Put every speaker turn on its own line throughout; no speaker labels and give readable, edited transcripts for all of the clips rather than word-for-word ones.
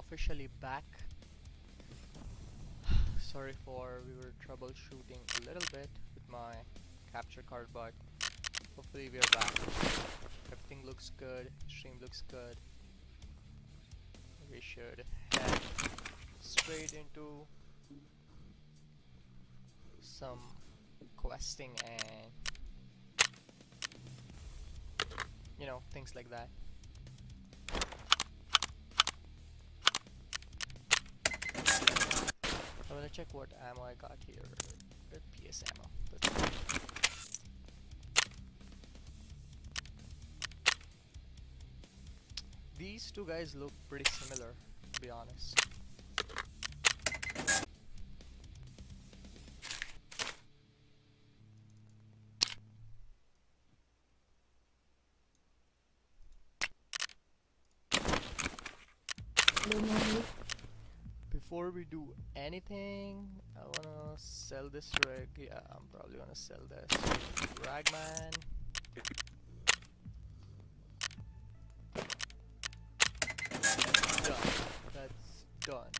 officially back. Sorry for we were troubleshooting a little bit with my capture card, but hopefully we are back. Everything looks good, stream looks good. We should head straight into some questing and things like that. I'm gonna check what ammo I got here. Good PS ammo. That's good. These two guys look pretty similar, to be honest. Before we do anything, I wanna sell this rig. Yeah, I'm probably gonna sell this. Ragman. Done. That's done.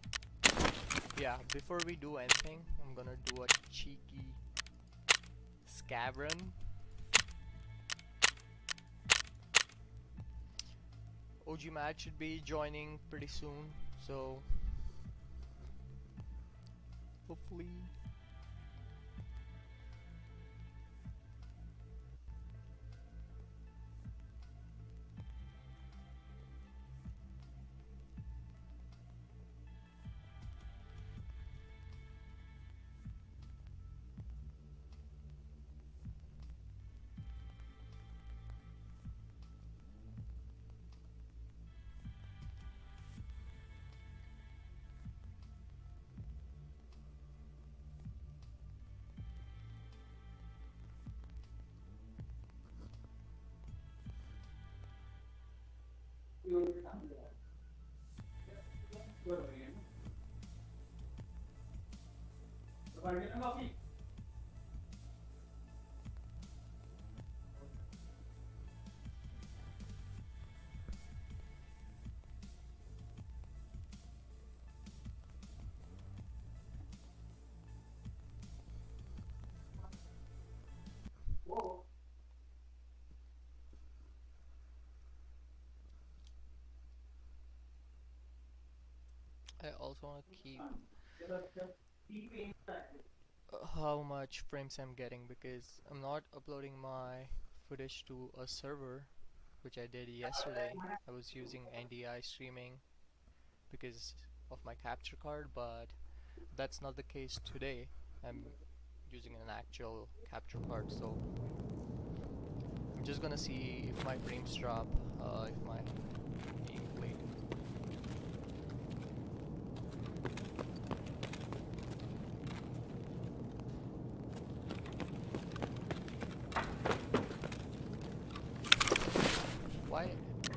Yeah, before we do anything, I'm gonna do a cheeky scab run. OGMaD should be joining pretty soon, so hopefully. I also want to keep how much frames I'm getting, because I'm not uploading my footage to a server, which I did yesterday. I was using NDI streaming because of my capture card, but that's not the case today. I'm using an actual capture card, so I'm just gonna see if my frames drop, if my gameplay. Why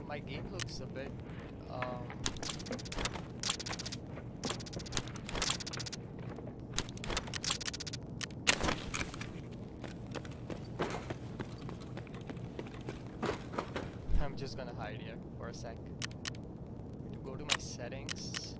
my game looks a bit I'm just gonna hide here for a sec. To go to my settings,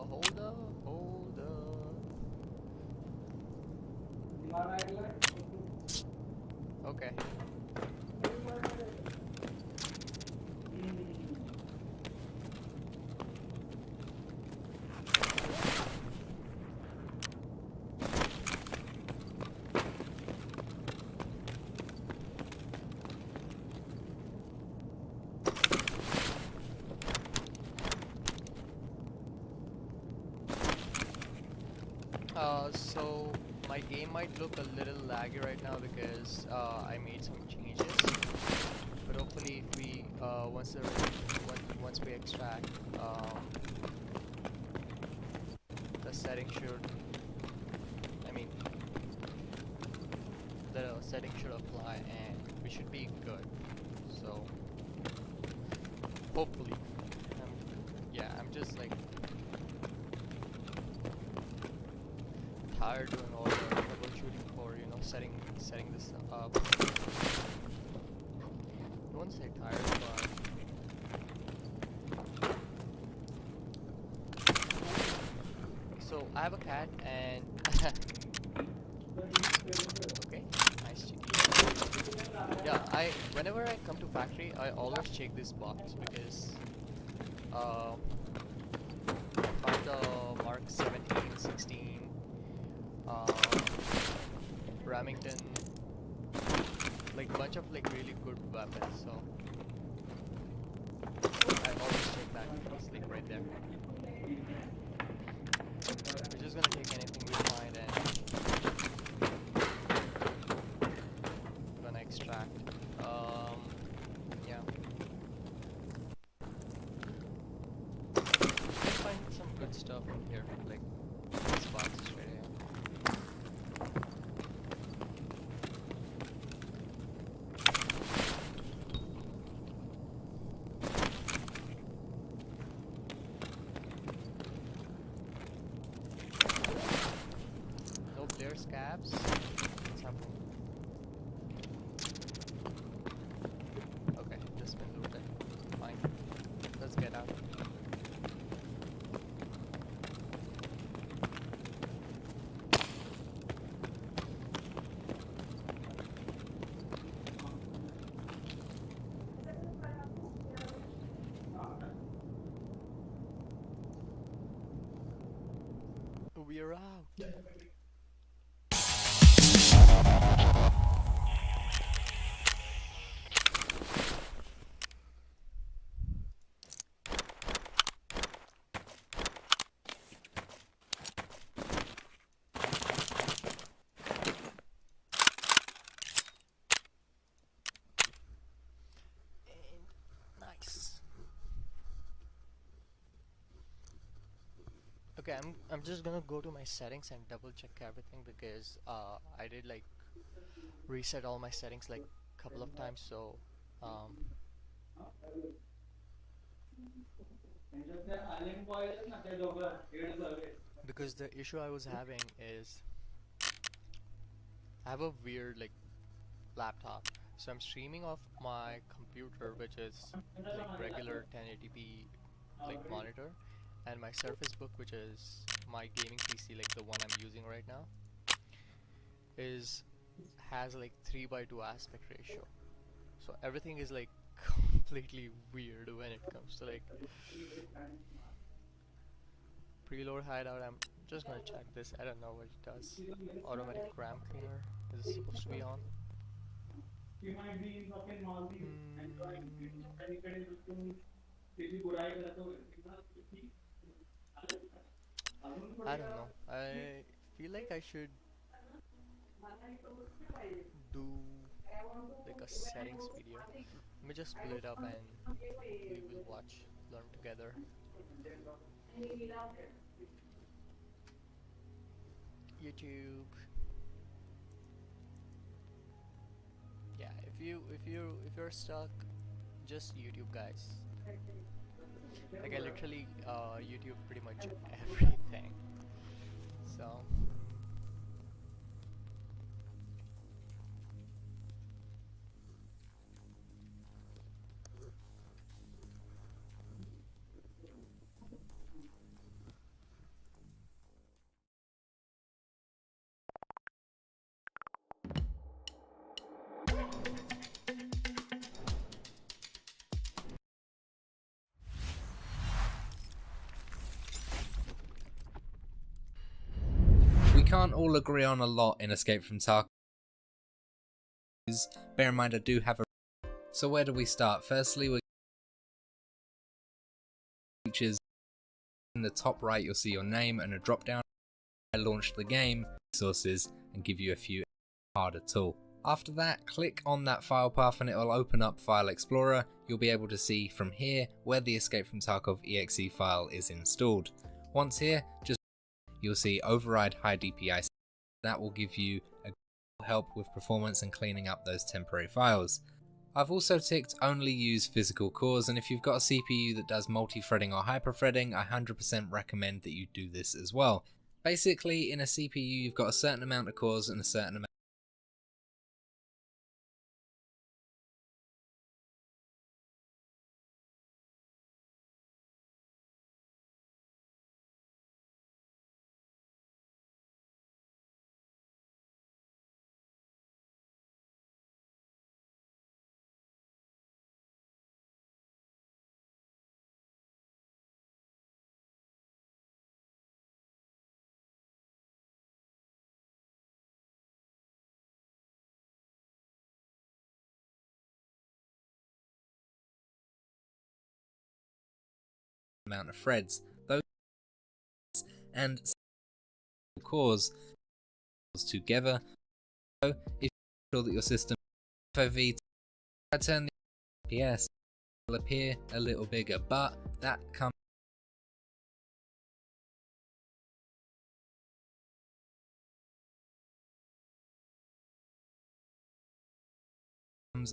hold up. Okay. So my game might look a little laggy right now because I made some changes. But hopefully, if we once we extract, the setting should. I mean, the setting should apply, and we should be good. So hopefully, yeah, I'm just like tired doing all the troubleshooting for setting this up. I won't say tired, but so I have a cat and okay, nice chicky. Yeah, whenever I come to factory, I always check this box because I found the Mark 17, 16, Remington, like bunch of like really good weapons. So I always check that. It's like right there. We're just gonna take anything we find and gonna extract. Yeah. Let's find some good stuff in here, like this box is right here. No player scabs. Sample. Okay, just been looted. Fine. Let's get out. We're out. And nice. Okay, I'm just gonna go to my settings and double check everything because I did like reset all my settings like couple of times, so um because the issue I was having is I have a weird like laptop, so I'm streaming off my computer, which is like regular 1080p like monitor, and my Surface Book, which is my gaming PC, like the one I'm using right now, is has like 3:2 aspect ratio. So everything is like completely weird when it comes to like preload hideout. I'm just gonna check this. I don't know what it does. Automatic RAM cleaner. Is it supposed to be on? I don't know. I feel like I should do like a settings video. Let me just pull it up and hopefully we'll learn together. YouTube. Yeah, if you're stuck, just YouTube, guys. Like I literally YouTube pretty much everything. So
We can't all agree on a lot in Escape from Tarkov. Bear in mind I do have a... So where do we start? Firstly, which is in the top right you'll see your name and a drop down. launch the game, sources, and give you a few harder tool. After that, click on that file path and it will open up File Explorer. You'll be able to see from here where the Escape from Tarkov exe file is installed. Once here, you'll see Override High DPI. That will give you a help with performance and cleaning up those temporary files. I've also ticked only use physical cores, and if you've got a CPU that does multi-threading or hyper-threading, I 100% recommend that you do this as well. Basically, in a CPU you've got a certain amount of cores and a certain amount of threads. Those and cores together. So if you sure that your system FOV turn the FPS will appear a little bigger, but that comes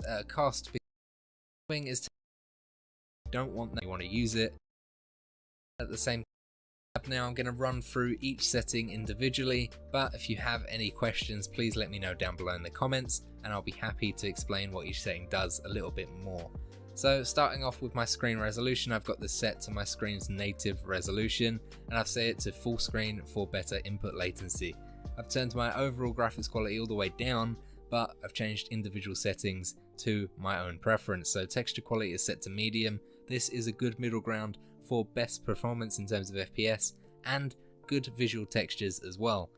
at a cost. Because is don't want that, you want to use it at the same time. Now I'm going to run through each setting individually, but if you have any questions, please let me know down below in the comments and I'll be happy to explain what each setting does a little bit more. So starting off with my screen resolution, I've got this set to my screen's native resolution and I've set it to full screen for better input latency. I've turned my overall graphics quality all the way down, but I've changed individual settings to my own preference. So texture quality is set to medium. This is a good middle ground for best performance in terms of FPS and good visual textures as well.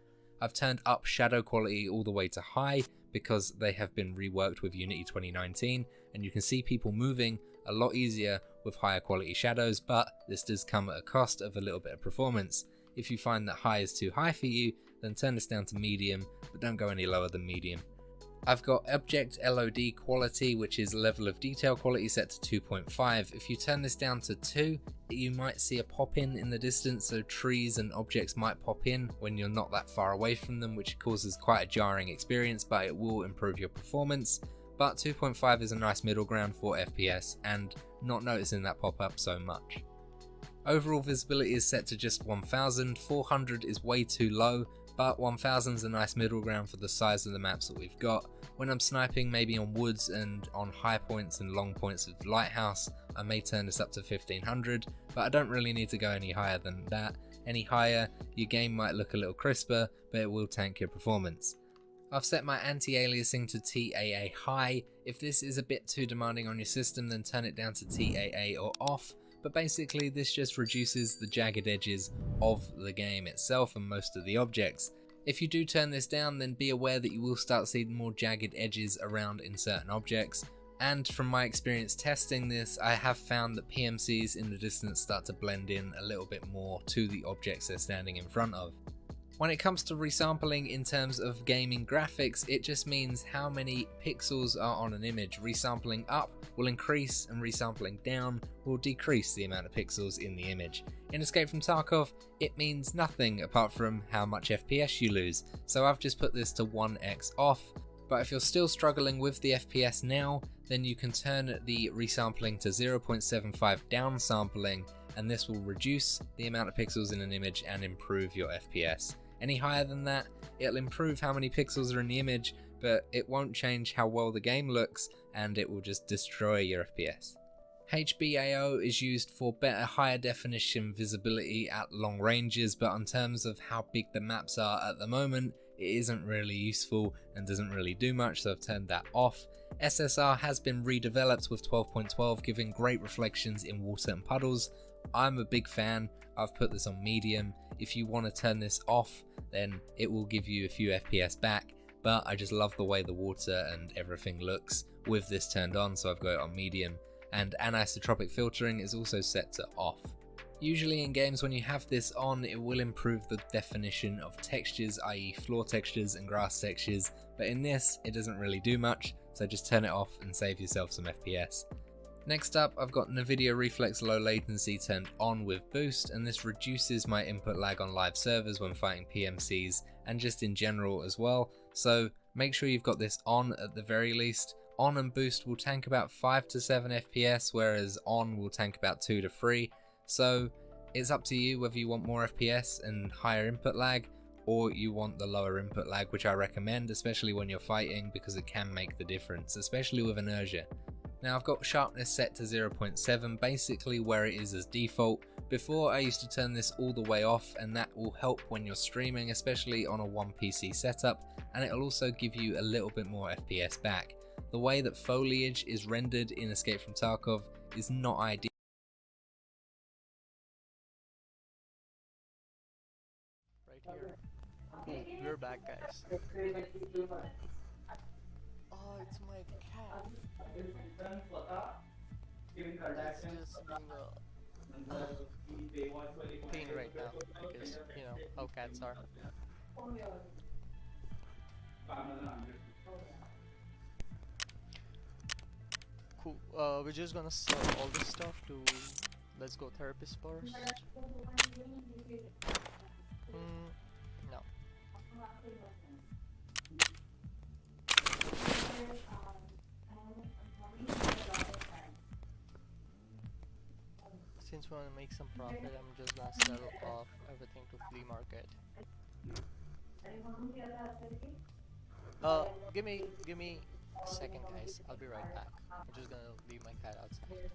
I've turned up shadow quality all the way to high because they have been reworked with Unity 2019 and you can see people moving a lot easier with higher quality shadows, but this does come at a cost of a little bit of performance. If you find that high is too high for you, then turn this down to medium, but don't go any lower than medium. I've got object LOD quality, which is level of detail quality, set to 2.5. If you turn this down to 2, you might see a pop in the distance, so trees and objects might pop in when you're not that far away from them, which causes quite a jarring experience, but it will improve your performance. But 2.5 is a nice middle ground for FPS and not noticing that pop up so much. Overall visibility is set to just 1000, 400 is way too low, but 1000 is a nice middle ground for the size of the maps that we've got. When I'm sniping maybe on woods and on high points and long points of lighthouse, I may turn this up to 1500, but I don't really need to go any higher than that. Any higher, your game might look a little crisper, but it will tank your performance. I've set my anti-aliasing to TAA high. If this is a bit too demanding on your system, then turn it down to TAA or off. But basically this just reduces the jagged edges of the game itself and most of the objects. If you do turn this down, then be aware that you will start seeing more jagged edges around in certain objects. And from my experience testing this, I have found that PMCs in the distance start to blend in a little bit more to the objects they're standing in front of. When it comes to resampling in terms of gaming graphics, it just means how many pixels are on an image. Resampling up will increase and resampling down will decrease the amount of pixels in the image. In Escape from Tarkov, it means nothing apart from how much FPS you lose, so I've just put this to 1x off. But if you're still struggling with the FPS now, then you can turn the resampling to 0.75 downsampling, and this will reduce the amount of pixels in an image and improve your FPS. Any higher than that, it'll improve how many pixels are in the image, but it won't change how well the game looks, and it will just destroy your FPS. HBAO is used for better higher definition visibility at long ranges, but in terms of how big the maps are at the moment, it isn't really useful and doesn't really do much, so I've turned that off. SSR has been redeveloped with 12.12, giving great reflections in water and puddles. I'm a big fan. I've put this on medium. If you want to turn this off, then it will give you a few FPS back, but I just love the way the water and everything looks with this turned on, so I've got it on medium. And anisotropic filtering is also set to off. Usually in games when you have this on, it will improve the definition of textures, i.e. floor textures and grass textures, but in this it doesn't really do much, so just turn it off and save yourself some FPS. Next up, I've got NVIDIA Reflex Low Latency turned on with Boost, and this reduces my input lag on live servers when fighting PMCs and just in general as well, so make sure you've got this on at the very least. On and Boost will tank about 5 to 7 FPS, whereas on will tank about 2 to 3, so it's up to you whether you want more FPS and higher input lag, or you want the lower input lag, which I recommend, especially when you're fighting, because it can make the difference, especially with inertia. Now I've got sharpness set to 0.7, basically where it is as default. Before I used to turn this all the way off, and that will help when you're streaming, especially on a one PC setup, and it'll also give you a little bit more FPS back. The way that foliage is rendered in Escape from Tarkov is not ideal.
Right here. Cool, we're back, guys. Oh, it's my cat. He's just being a pain right now because you know how cats are. Cool. We're just gonna sell all this stuff to Let's Go Therapist first. No. Since we want to make some profit, I'm just gonna sell off everything to flea market. Give me a second, guys. I'll be right back. I'm just gonna leave my cat outside.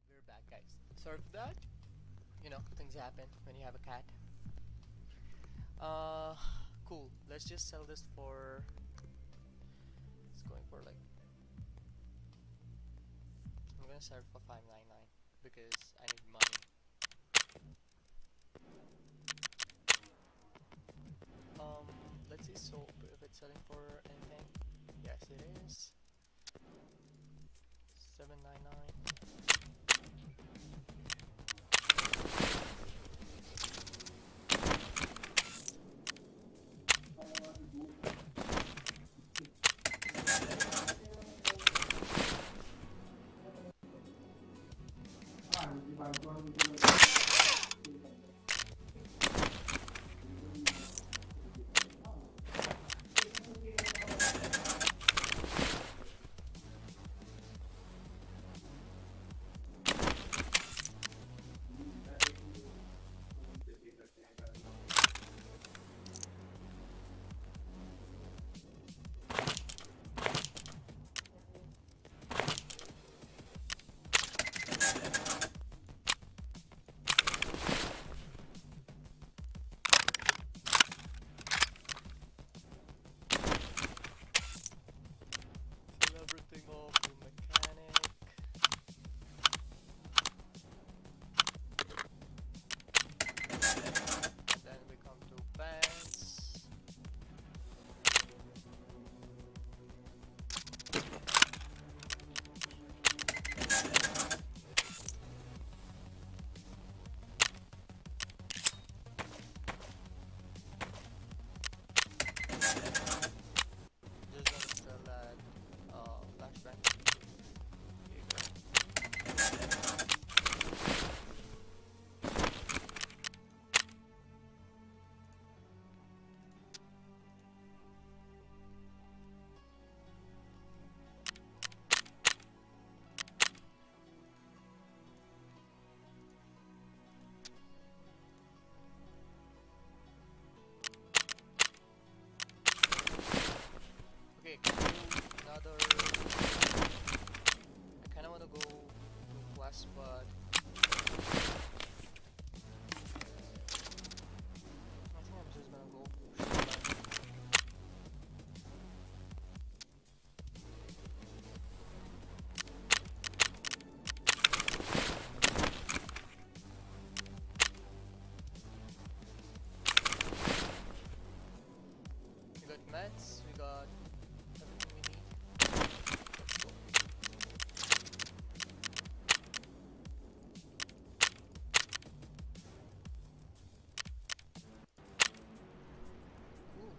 And we're back, guys. Sorry for that. You know, things happen when you have a cat. Uh, cool. Let's just sell this for. It's going for like. I'm gonna sell it for 599 because I need money. Let's see soap if it's selling for anything. Yes, it is. 799. fast, but I think I'm just gonna go shotgun. We got meds, we got everything we need. Cool.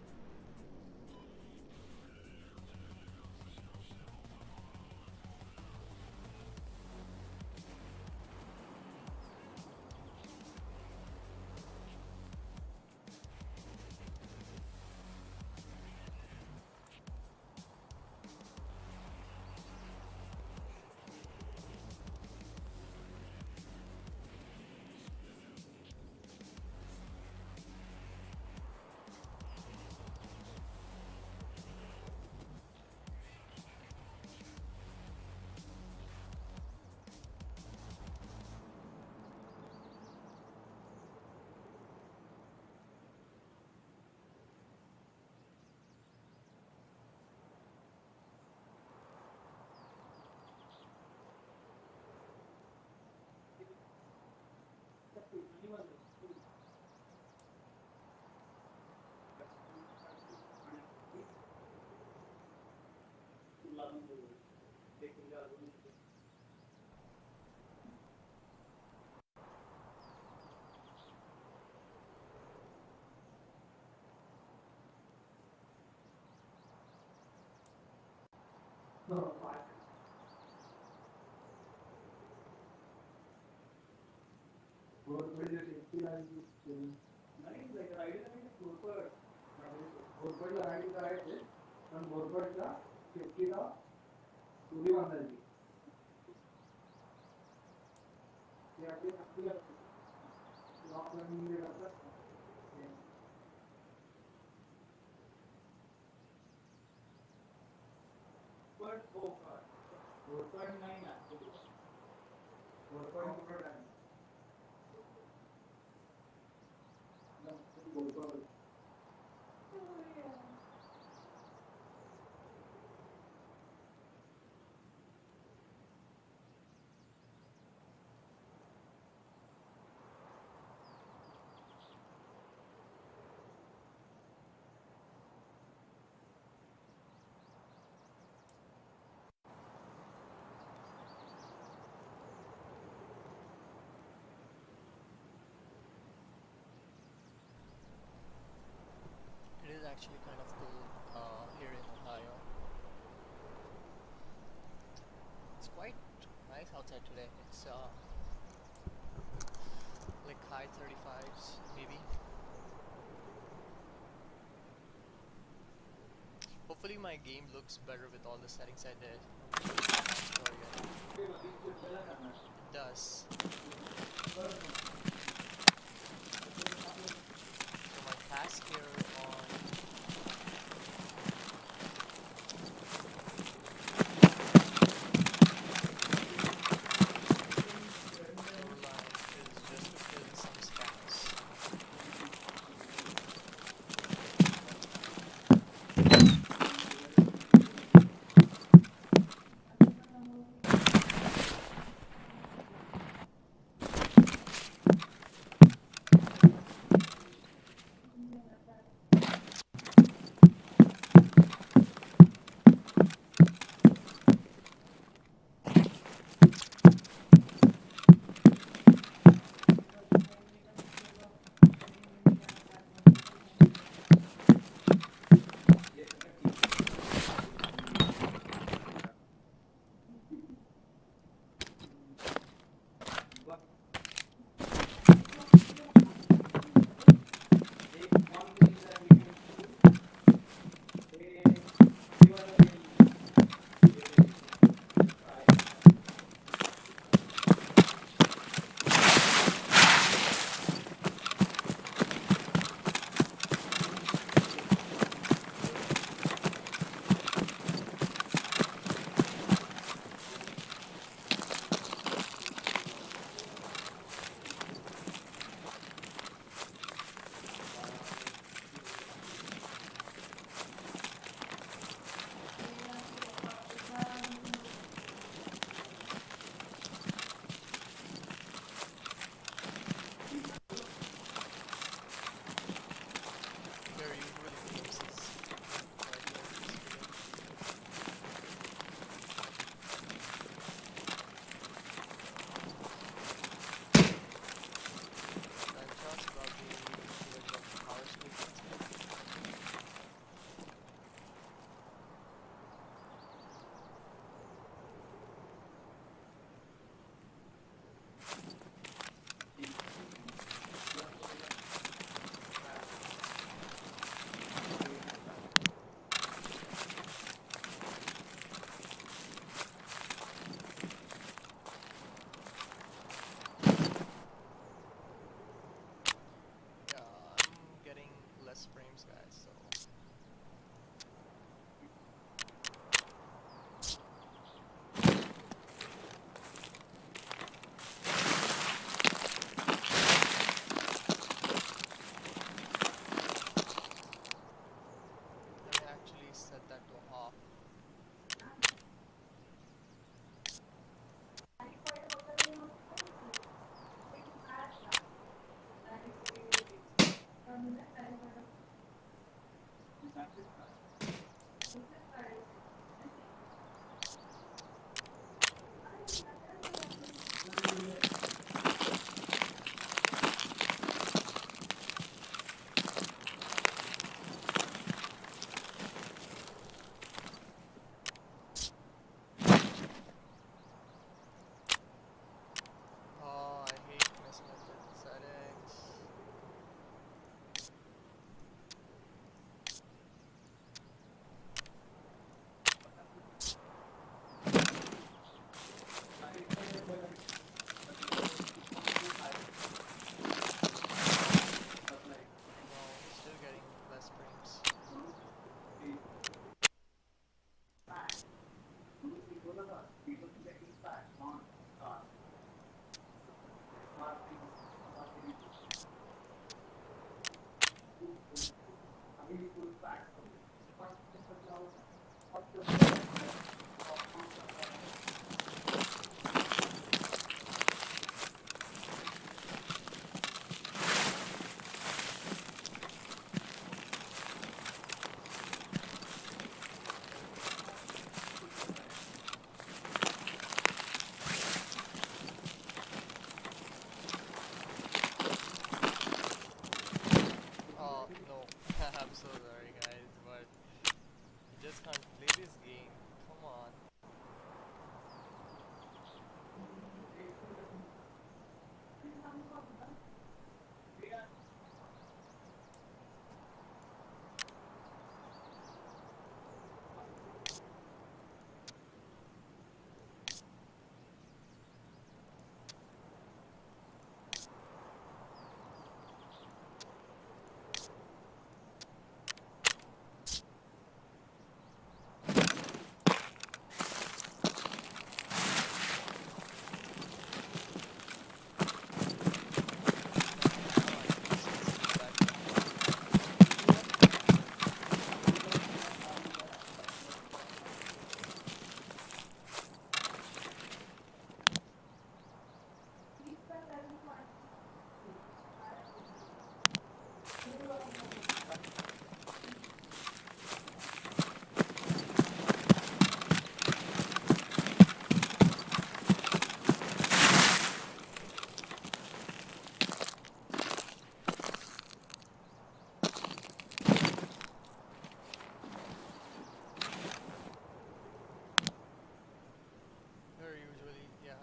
It is actually kind of cool here in Ohio. It's quite nice outside today. It's like high 35s, maybe. Hopefully my game looks better with all the settings I did. Sure yet. It does. So my task here on shoreline is just to kill some scabs.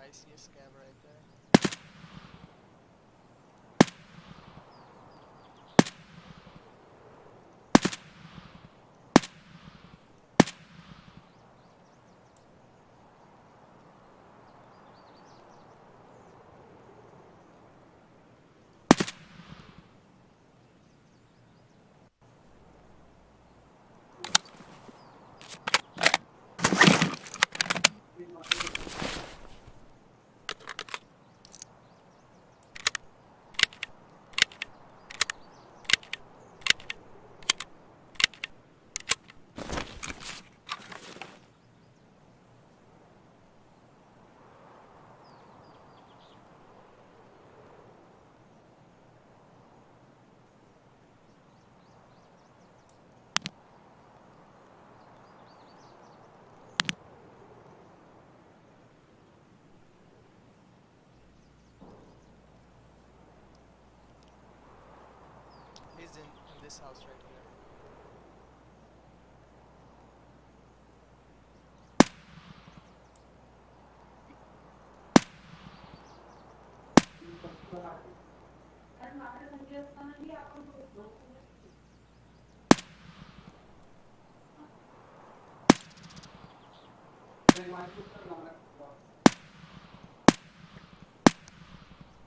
I see a scab right there. He's in this house right here.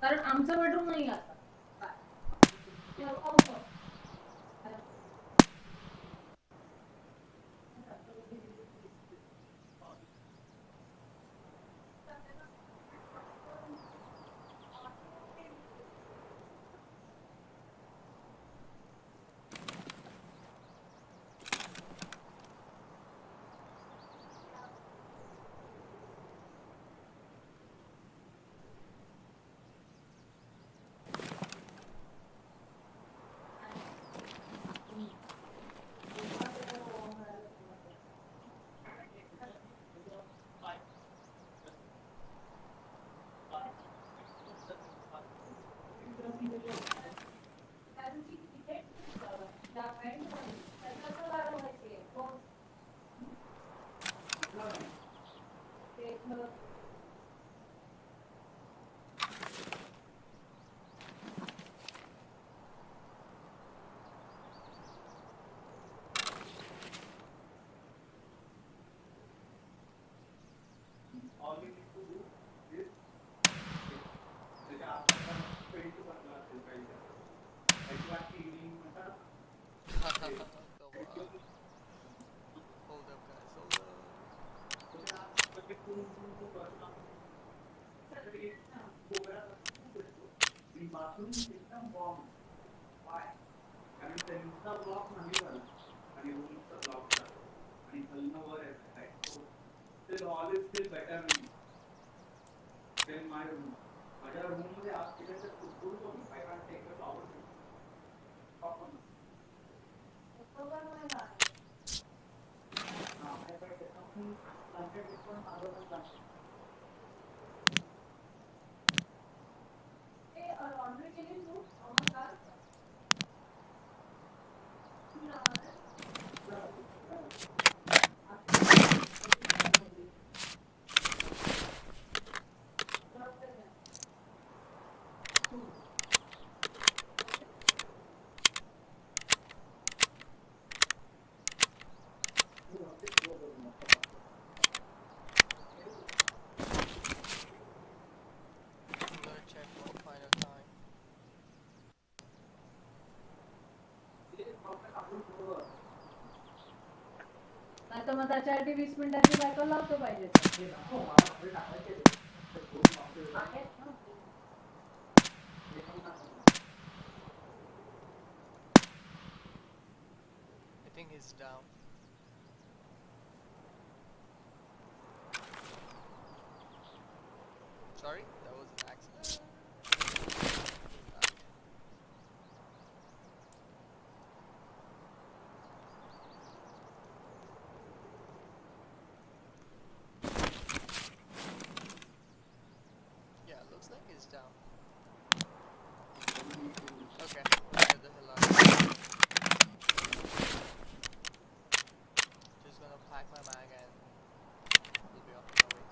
कारण आमचं bedroom नाही आता
Come on. Hold up, guys. Hold up. I'm gonna check one final time.
नाही तर मग त्याच्यासाठी 20 मिनिटाची cycle लावतो पाहिजे
I think he's down. Sorry, that was an accident. Yeah, looks like he's down. Okay, let's get the hell out of here. Just gonna pack my mag and we'll be off on our way.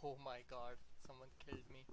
Oh my god, someone killed me.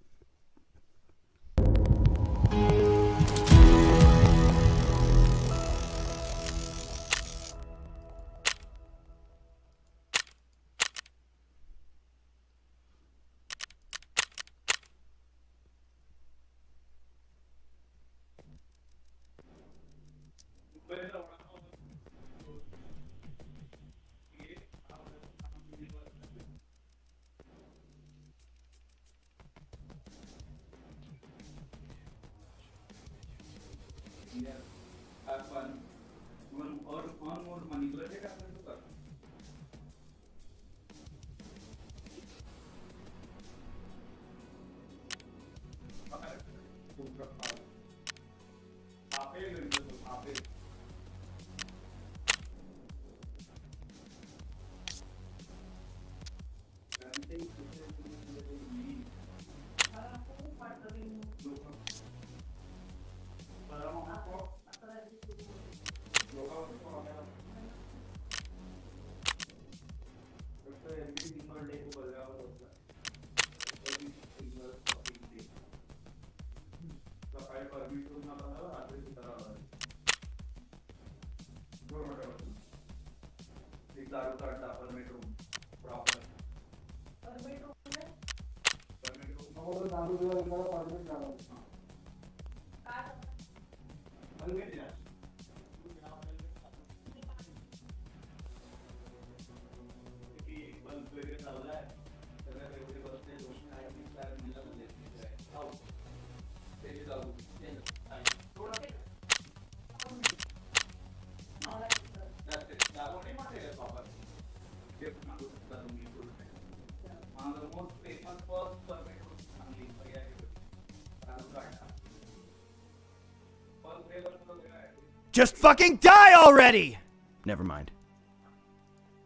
Just fucking die already! Never mind.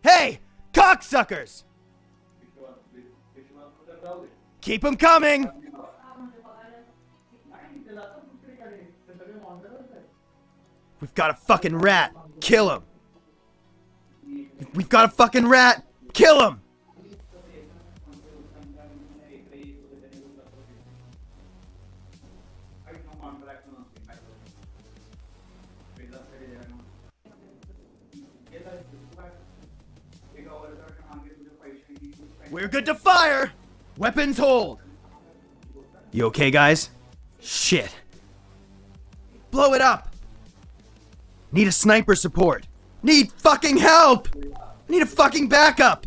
Hey! Cocksuckers! Keep them coming! We've got a fucking rat! Kill him! We've got a fucking rat! Kill him! We're good to fire! Weapons hold! You okay, guys? Shit. Blow it up! Need a sniper support! Need fucking help! Need a fucking backup!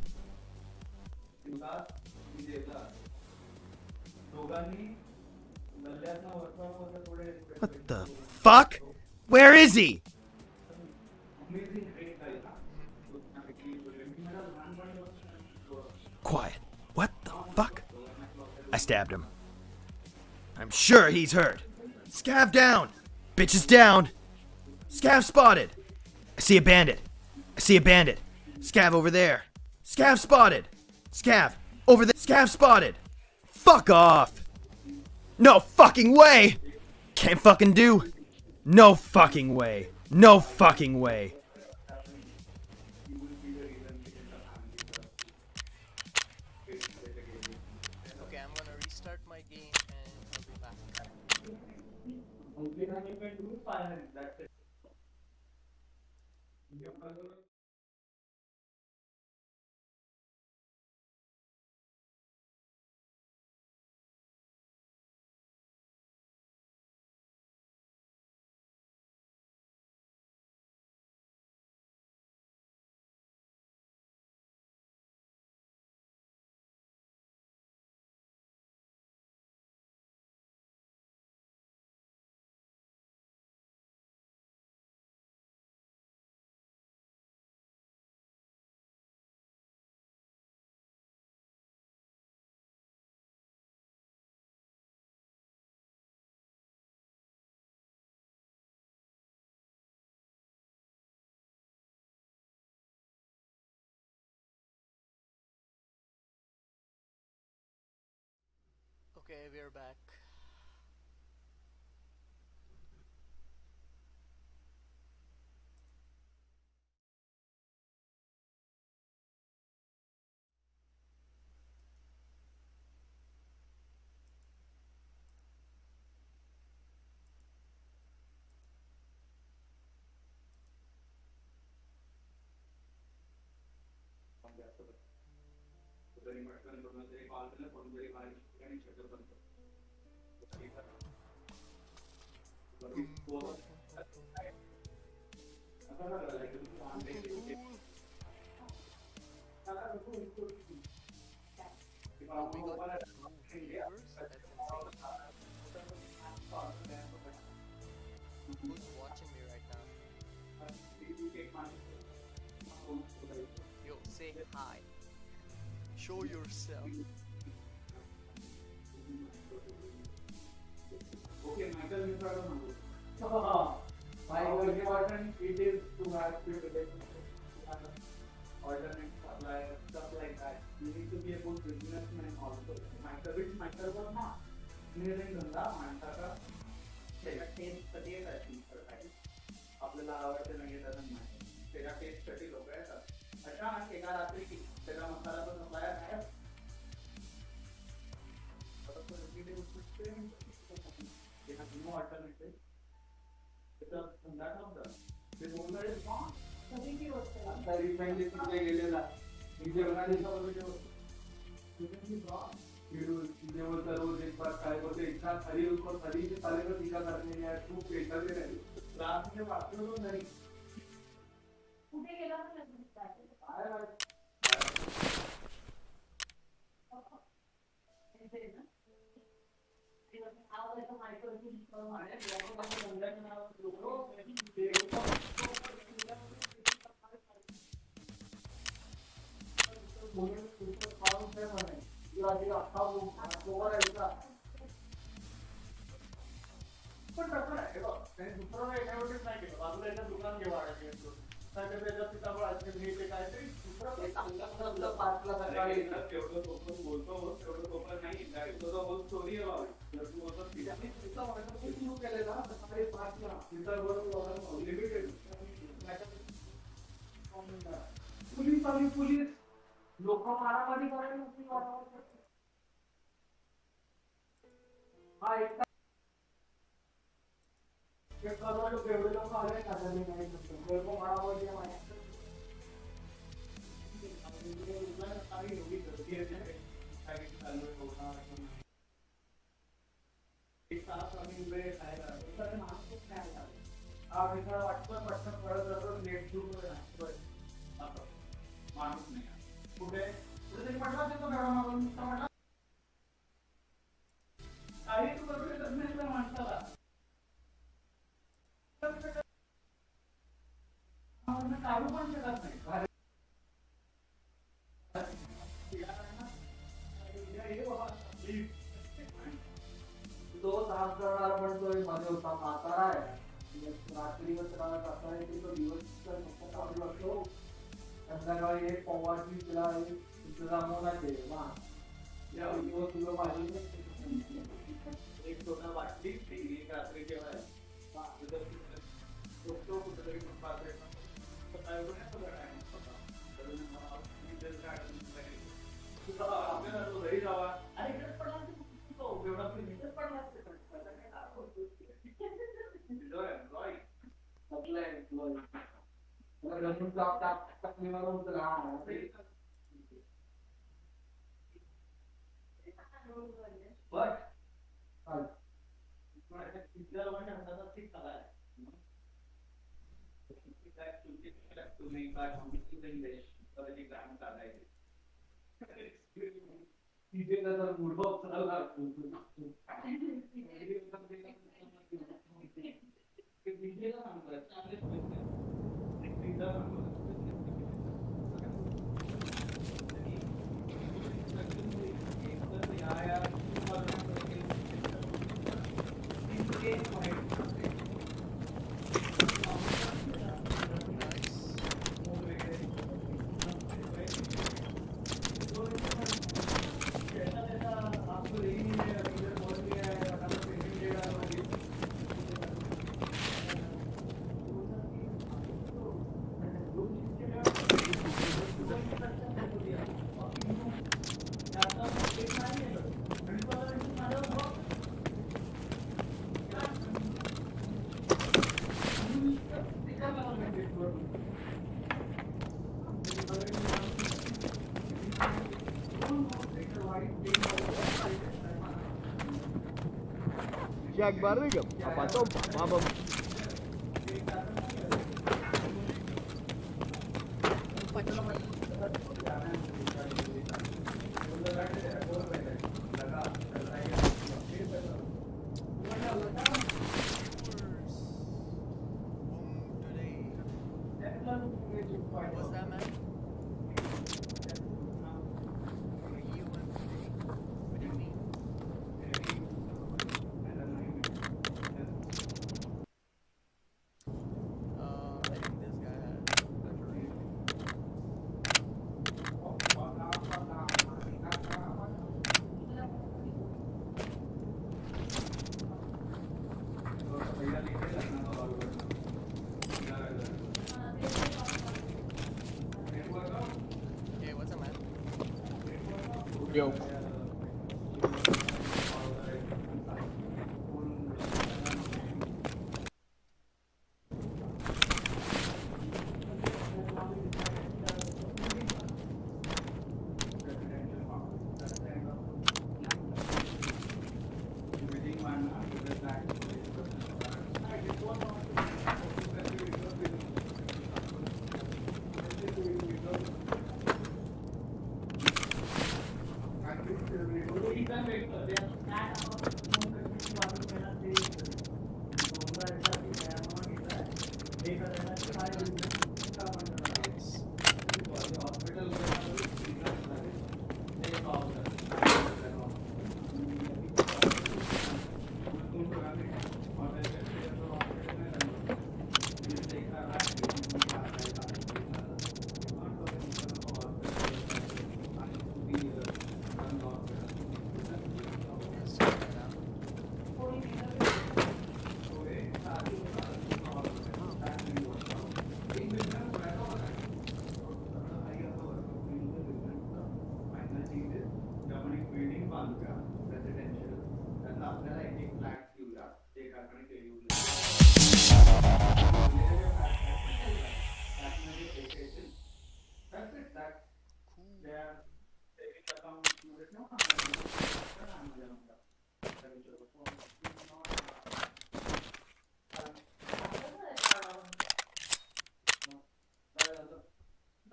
What the fuck? Where is he? Quiet. What the fuck? I stabbed him. I'm sure he's hurt. Scav down! Bitch is down! Scav spotted! I see a bandit. I see a bandit. Scav over there. Scav spotted! Scav over there. Scav spotted! Fuck off! No fucking way! Can't fucking do. No fucking way. No fucking way.
Okay, I'm gonna restart my game and I'll be back. Okay, we're back. Boom, boom, boom, boom. Cool, cool. Yo, we got 2 viewers? That's insane. Who's watching me right now? Yo, say hi. Show yourself.
Okay, Michael, you try to know. My only important it is to have alternate supply, stuff like that. You need to be a good businessman also. Michael was not. Engineering धंदा माणसाचा त्याच्या टेस्टसाठी येतात. आपल्याला आवडते नाही doesn't matter. त्याच्या टेस्टसाठी लोक येतात. अचानक एका रात्री त्याचा मसाला तो सप्लायर आहे. They have no alternative. It's a धंदा नव्हता. The owner is gone. आता recently तिथे गेलेला. तिथे बनायला रोज एक बार काय बोलते इतना शरीर उसको शरीर के साले को टीका करने में तू पेशा दे रही रात में वापस तो नहीं
कुठे गेला म्हणलं
पण कसं आहे त्यांनी दुसरं ऍडव्हर्टाईज नाही केलं बाजूला एकदा दुकान घेवा त्याच्या सीताफळ आईस्क्रीम हे ते काहीतरी दुसरं पाचला सकाळी तेवढं सोपं बोलतो तेवढं सोपं नाही तुझा होल स्टोरी आहे तू होतं सुरू केलेला सकाळी 5ला सीताफळ लिमिटेड पोलीस लोक मारामारी करायला हा एक एवढे लोक आले माणूस नाही कुठे कुठेतरी म्हटलं देतो घरामागून काही तू करू शकत नाही त्या माणसाला काढू पण शकत नाही तो साफ करणारा म्हणतोय मध्ये होता म्हातारा आहे रात्रीवर त्याला जाता येते तो दिवस काढू लागतो संध्याकाळी एक पवाची तिला इंतजामोनाचे दिवस तुला माझी एक छोटा वाटली एक रात्री जेव्हा कुठेतरी घरी जावा आणि इकडेच पडला एवढा पडला तुम्ही काय काम काढायचे तिथे तर गुडभाव चालला
Jack Barriga, apa to? Mabam.
What's that, man? You and today? What do you mean? I think this guy has better rating. Hey, what's up, man?
Yo.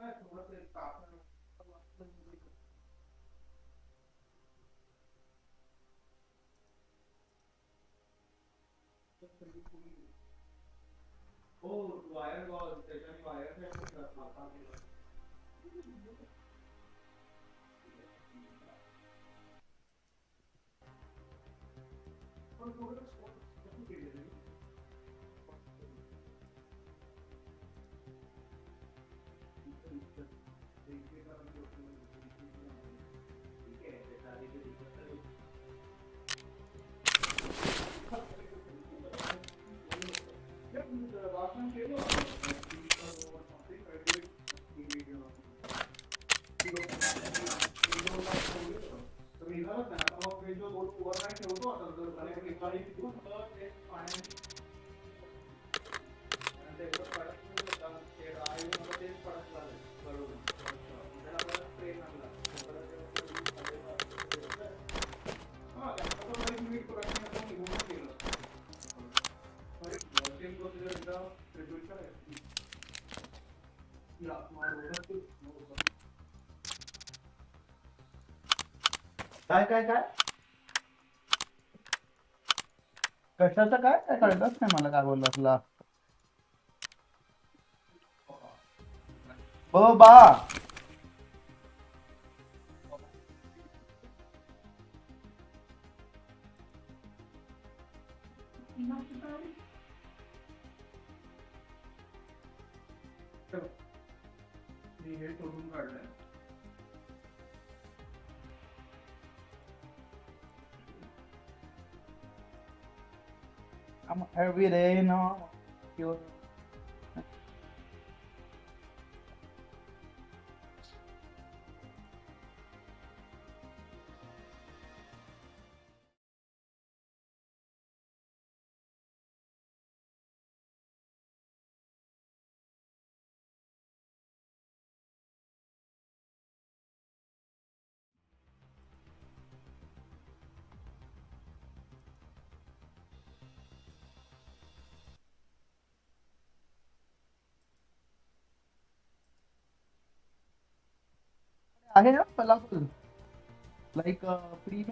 Nice. Let's check that out.
काय कशाचं काय काय कळलंच नाही मला काय बोलला तुला ओ बा मी हे शोधून काढलंय I'm every day, you know, आहे ना फलाफल लाईक प्री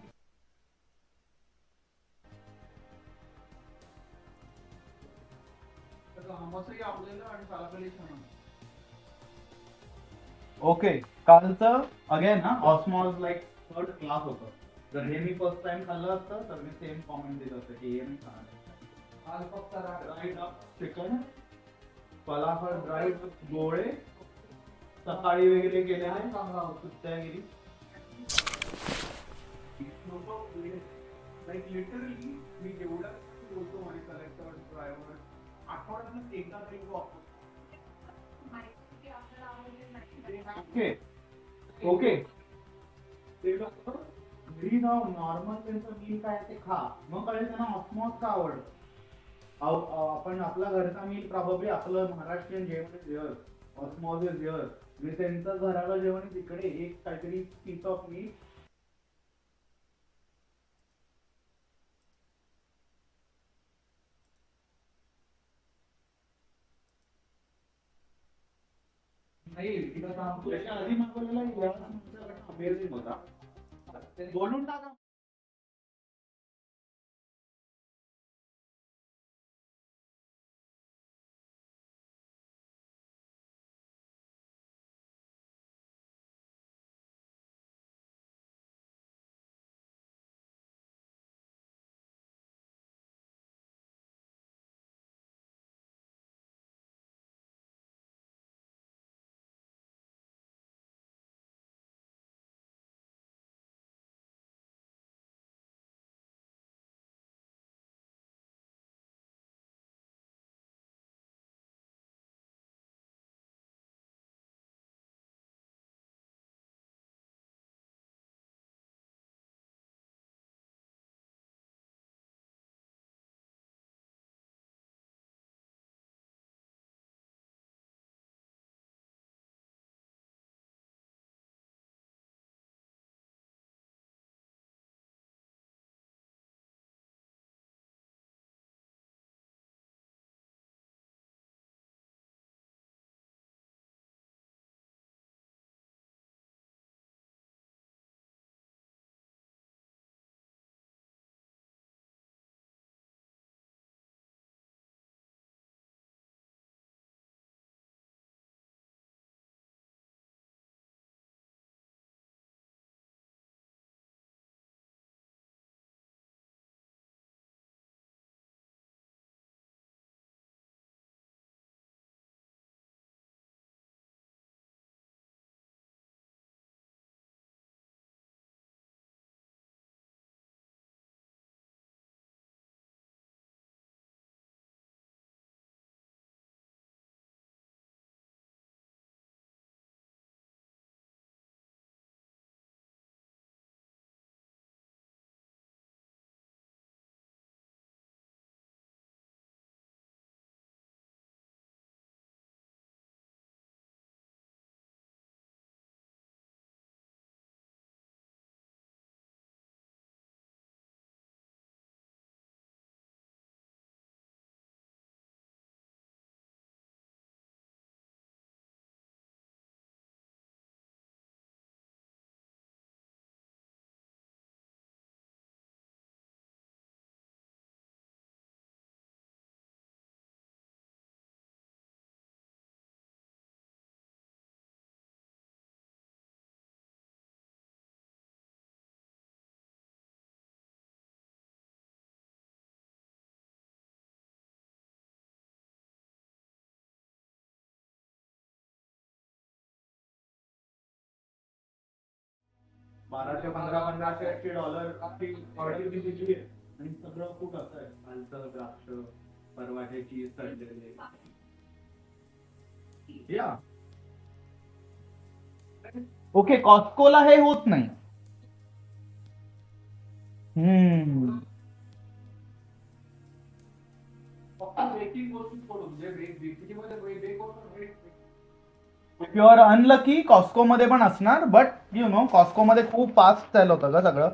ओके कालचं अगेन ना ऑस्मॉस लाईक थर्ड क्लास होतं. जर हे मी फर्स्ट टाइम खाल्लं असतं तर मी सेम कॉमेंट दिलं असतं की हे मी खाणार. आज फक्त ड्राईड चिकन फलाफल ड्राईड गोळे सकाळी वगैरे केलेले सुट्ट्यागिरी. लाईक लिटरली मी जेवढं बोलतो माझे कलेक्टर ड्रायव्हर आठवड्यातून एकदा तरी वापरतो. ओके ओके ते लोक घरी जाऊन नॉर्मल त्यांचं मील काय ते खा मग कळेल त्यांना ऑस्मॉस का आवडतं. आपण आपला घरचा मील प्रॉब्ली आपलं महाराष्ट्रीयन जेवण जेवण ऑस्मॉस इज हिअर. मी त्यांचं घराला जेवण तिकडे एक काहीतरी पीस ऑफ मीट नाही तिला सांगतो याच्या आधी मागवलेला अमेझिंग होता. बोलून टाका. $1200-1500 ऑर्डर दिली आणि सगळं खूप असं आहे. आलतं द्राक्ष परवाट्याची सडलेले या ओके कॉस्कोला हे होत नाही. If you are unlucky Costco मध्ये पण असणार बट यु नो कॉस्को मध्ये खूप फास्ट सेल होतं का सगळं.